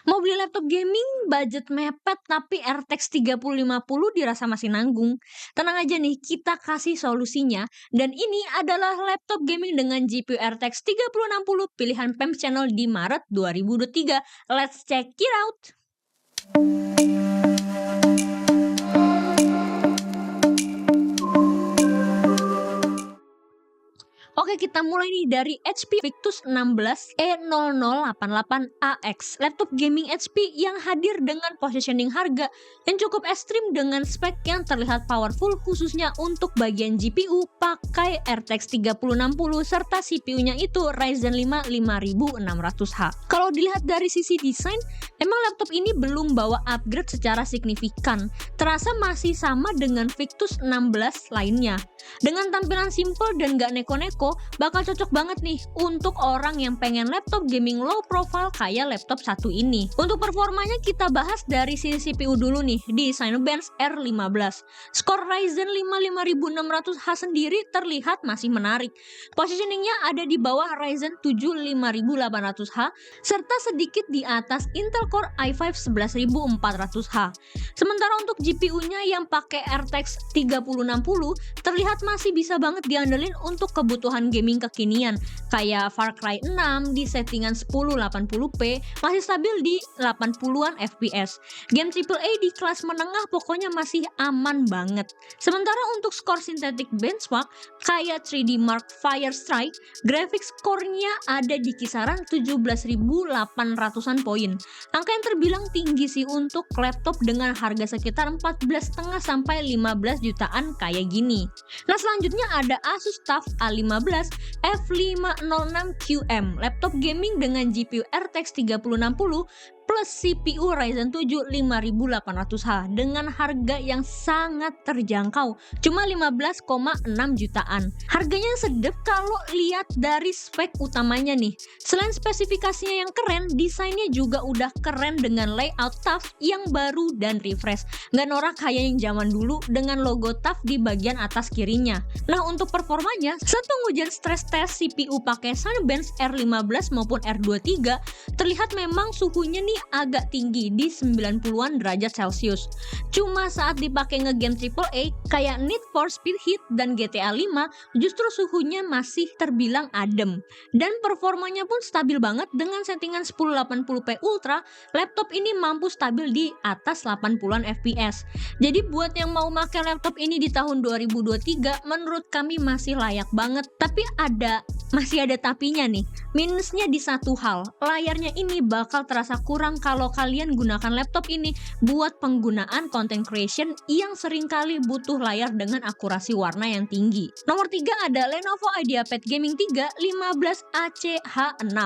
Mau beli laptop gaming, budget mepet tapi RTX 3050 dirasa masih nanggung. Tenang aja nih, kita kasih solusinya. Dan ini adalah laptop gaming dengan GPU RTX 3060 pilihan PEMS Channel di Maret 2023. Let's check it out! Oke, kita mulai nih dari HP Victus 16 E0088AX. Laptop gaming HP yang hadir dengan positioning harga yang cukup ekstrim dengan spek yang terlihat powerful khususnya untuk bagian GPU pakai RTX 3060 serta CPU-nya itu Ryzen 5 5600H. Kalau dilihat dari sisi desain, emang laptop ini belum bawa upgrade secara signifikan. Terasa masih sama dengan Victus 16 lainnya. Dengan tampilan simple dan gak neko-neko, bakal cocok banget nih untuk orang yang pengen laptop gaming low profile kayak laptop satu ini. Untuk performanya kita bahas dari sisi CPU dulu nih di Cinebench R15. Skor Ryzen 5 5600H sendiri terlihat masih menarik. Positioningnya ada di bawah Ryzen 7 5800H serta sedikit di atas Intel Core i5 11400H. Sementara untuk GPU-nya yang pakai RTX 3060 terlihat masih bisa banget diandelin untuk kebutuhan gaming kekinian kayak Far Cry 6 di settingan 1080p masih stabil di 80-an FPS. Game AAA di kelas menengah pokoknya masih aman banget. Sementara untuk skor synthetic benchmark kayak 3D Mark Fire Strike, graphics score-nya ada di kisaran 17.800-an poin. Angka yang terbilang tinggi sih untuk laptop dengan harga sekitar 14,5 sampai 15 jutaan kayak gini. Nah, selanjutnya ada Asus TUF A15 F506QM, laptop gaming dengan GPU RTX 3060 plus CPU Ryzen 7 5800H dengan harga yang sangat terjangkau, cuma 15,6 jutaan. Harganya sedep kalau lihat dari spek utamanya nih. Selain spesifikasinya yang keren, desainnya juga udah keren dengan layout TUF yang baru dan refresh. Nggak norak kayak yang zaman dulu dengan logo TUF di bagian atas kirinya. Nah, untuk performanya, saat pengujian stress test CPU pakai Cinebench R15 maupun R23, terlihat memang suhunya nih agak tinggi di 90-an derajat Celcius. Cuma saat dipakai ngegame AAA kayak Need for Speed Heat dan GTA 5 justru suhunya masih terbilang adem. Dan performanya pun stabil banget dengan settingan 1080p Ultra, laptop ini mampu stabil di atas 80-an FPS. Jadi buat yang mau pakai laptop ini di tahun 2023 menurut kami masih layak banget. Tapi masih ada tapinya nih. Minusnya di satu hal, layarnya ini bakal terasa kurang kalau kalian gunakan laptop ini buat penggunaan content creation yang seringkali butuh layar dengan akurasi warna yang tinggi. Nomor 3 ada Lenovo IdeaPad Gaming 3 15ACH6,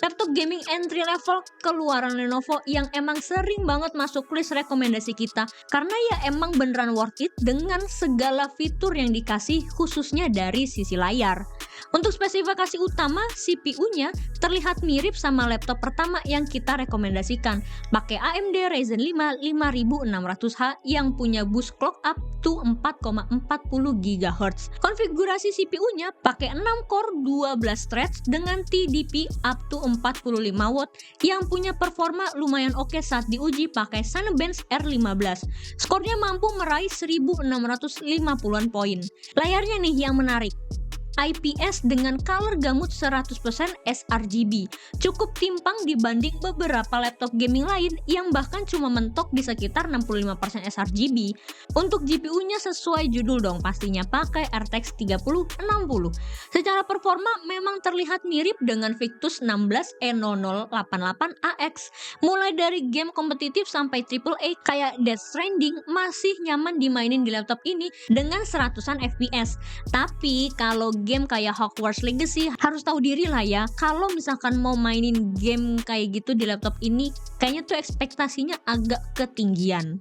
laptop gaming entry level keluaran Lenovo yang emang sering banget masuk list rekomendasi kita karena ya emang beneran worth it dengan segala fitur yang dikasih khususnya dari sisi layar. Untuk spesifikasi utama, CPU-nya terlihat mirip sama laptop pertama yang kita rekomendasikan, pakai AMD Ryzen 5 5600H yang punya boost clock up to 4,40 GHz. Konfigurasi CPU-nya pakai 6 core 12 threads dengan TDP up to 45 watt yang punya performa lumayan oke saat diuji pakai Cinebench R15. Skornya mampu meraih 1650-an poin. Layarnya nih yang menarik. IPS dengan color gamut 100% sRGB. Cukup timpang dibanding beberapa laptop gaming lain yang bahkan cuma mentok di sekitar 65% sRGB. Untuk GPU-nya sesuai judul dong pastinya pakai RTX 3060. Secara performa memang terlihat mirip dengan Victus 16 E0088AX. Mulai dari game kompetitif sampai AAA kayak Death Stranding masih nyaman dimainin di laptop ini dengan 100-an FPS. Tapi kalau game kayak Hogwarts Legacy harus tahu diri lah ya, kalau misalkan mau mainin game kayak gitu di laptop ini kayaknya tuh ekspektasinya agak ketinggian.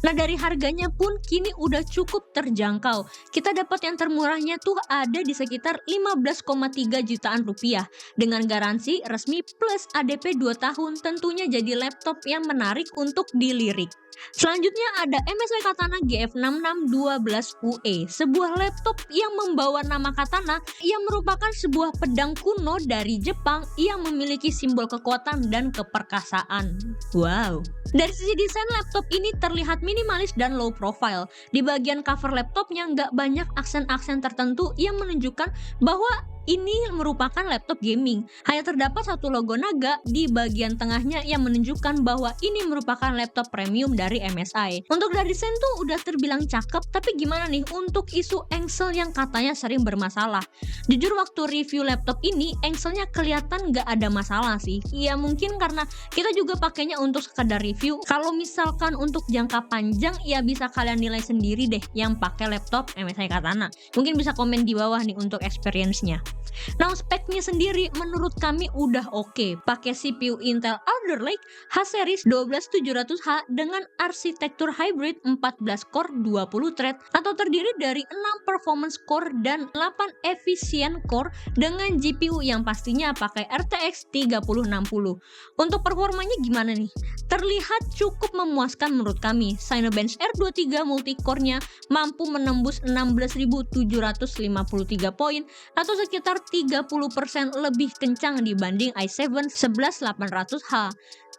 Nah, dari harganya pun kini udah cukup terjangkau. Kita dapat yang termurahnya tuh ada di sekitar 15,3 jutaan rupiah dengan garansi resmi plus ADP 2 tahun, tentunya jadi laptop yang menarik untuk dilirik. Selanjutnya ada MSI Katana GF6612UE, sebuah laptop yang membawa nama Katana katana yang merupakan sebuah pedang kuno dari Jepang yang memiliki simbol kekuatan dan keperkasaan. Wow. Dari sisi desain, laptop ini terlihat minimalis dan low profile. Di bagian cover laptopnya nggak banyak aksen-aksen tertentu yang menunjukkan bahwa ini merupakan laptop gaming. Hanya terdapat satu logo naga di bagian tengahnya yang menunjukkan bahwa ini merupakan laptop premium dari MSI. Untuk dari desain tuh udah terbilang cakep, tapi gimana nih untuk isu engsel yang katanya sering bermasalah? Jujur waktu review laptop ini, engselnya kelihatan nggak ada masalah sih. Ya mungkin karena kita juga pakainya untuk sekedar review. Kalau misalkan untuk jangka panjang, ya bisa kalian nilai sendiri deh yang pakai laptop MSI Katana. Mungkin bisa komen di bawah nih untuk experience-nya. Nah, speknya sendiri menurut kami udah oke. Pakai CPU Intel Alder Lake H-series 12700H dengan arsitektur hybrid 14 core 20 thread atau terdiri dari 6 performance core dan 8 efficient core dengan GPU yang pastinya pakai RTX 3060. Untuk performanya gimana nih? Terlihat cukup memuaskan menurut kami. Cinebench R23 multicore-nya mampu menembus 16.753 poin atau sekitar 30% lebih kencang dibanding i7 11800H.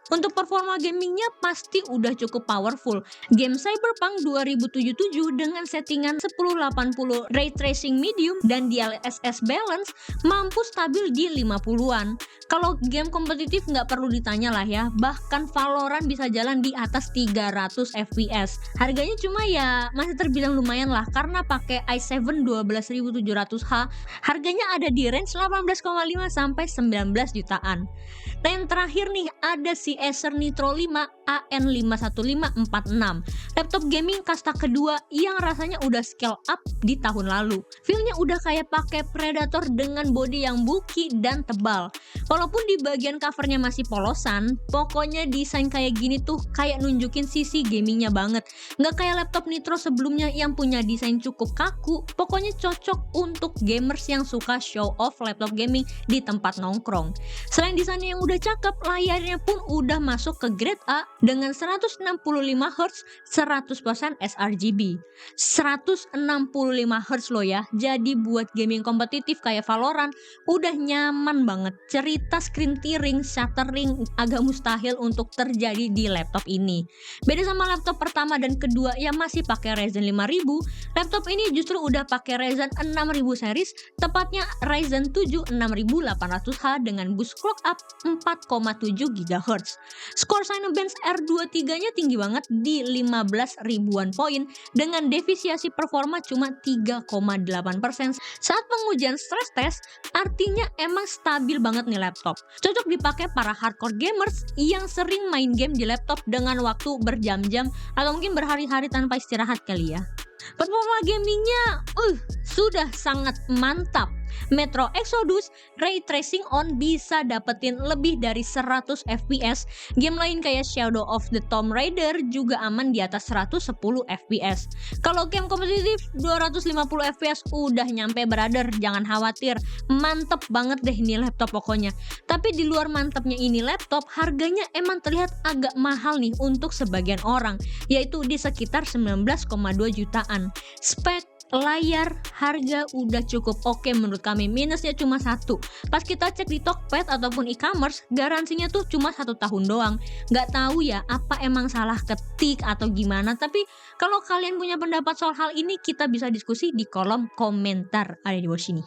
Untuk performa gamingnya pasti udah cukup powerful. Game Cyberpunk 2077 dengan settingan 1080 Ray Tracing Medium dan DLSS Balance mampu stabil di 50-an. Kalau game kompetitif nggak perlu ditanya lah ya, bahkan Valorant bisa jalan di atas 300 FPS. Harganya cuma ya masih terbilang lumayan lah karena pakai i7 12700H. Harganya ada di range 18,5 sampai 19 jutaan. Nah yang terakhir nih ada si Acer Nitro 5 AN51546, laptop gaming kasta kedua yang rasanya udah scale up di tahun lalu. Feelnya udah kayak pakai Predator dengan body yang bulky dan tebal. Walaupun di bagian covernya masih polosan, pokoknya desain kayak gini tuh kayak nunjukin sisi gamingnya banget. Nggak kayak laptop Nitro sebelumnya yang punya desain cukup kaku. Pokoknya cocok untuk gamers yang suka show off laptop gaming di tempat nongkrong. Selain desainnya yang udah cakep, layarnya pun udah masuk ke grade A dengan 165Hz 100% sRGB. 165Hz loh ya. Jadi buat gaming kompetitif kayak Valorant udah nyaman banget. Cerita screen tearing, shuttering agak mustahil untuk terjadi di laptop ini. Beda sama laptop pertama dan kedua yang masih pakai Ryzen 5000, laptop ini justru udah pakai Ryzen 6000 series, tepatnya Ryzen 7 6800H dengan boost clock up 4,7 GHz. Skor Cinebench R23-nya tinggi banget di 15 ribuan poin dengan defisiasi performa cuma 3,8%. Saat pengujian stress test, artinya emang stabil banget nih laptop. Cocok dipakai para hardcore gamers yang sering main game di laptop dengan waktu berjam-jam atau mungkin berhari-hari tanpa istirahat kali ya. Performa gamingnya sudah sangat mantap. Metro Exodus Ray Tracing On bisa dapetin lebih dari 100 FPS. Game lain kayak Shadow of the Tomb Raider juga aman di atas 110 FPS. Kalau game kompetitif 250 FPS udah nyampe brother, jangan khawatir. Mantep banget deh ini laptop pokoknya. Tapi di luar mantepnya ini laptop, harganya emang terlihat agak mahal nih untuk sebagian orang, yaitu di sekitar 19,2 jutaan. Spek, layar, harga udah cukup oke menurut kami. Minusnya cuma satu, pas kita cek di Tokped ataupun e-commerce, garansinya tuh cuma 1 tahun doang. Nggak tahu ya apa emang salah ketik atau gimana, tapi kalau kalian punya pendapat soal hal ini, kita bisa diskusi di kolom komentar ada di bawah sini.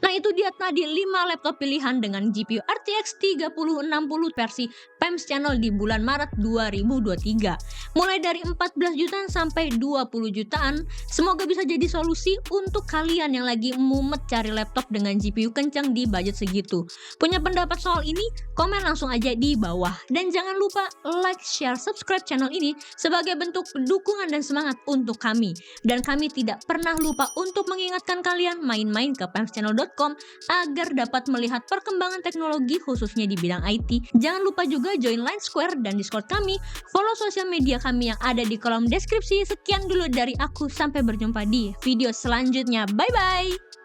Nah itu dia tadi 5 laptop pilihan dengan GPU RTX 3060 versi PEMS Channel di bulan Maret 2023. Mulai dari 14 jutaan sampai 20 jutaan. Semoga bisa jadi solusi untuk kalian yang lagi mumet cari laptop dengan GPU kencang di budget segitu. Punya pendapat soal ini? Komen langsung aja di bawah. Dan jangan lupa like, share, subscribe channel ini sebagai bentuk dukungan dan semangat untuk kami. Dan kami tidak pernah lupa untuk mengingatkan kalian main-main ke PEMSChannel.com agar dapat melihat perkembangan teknologi khususnya di bidang IT. Jangan lupa juga join Line Square dan Discord kami, follow sosial media kami yang ada di kolom deskripsi. Sekian dulu dari aku, sampai berjumpa di video selanjutnya. Bye bye.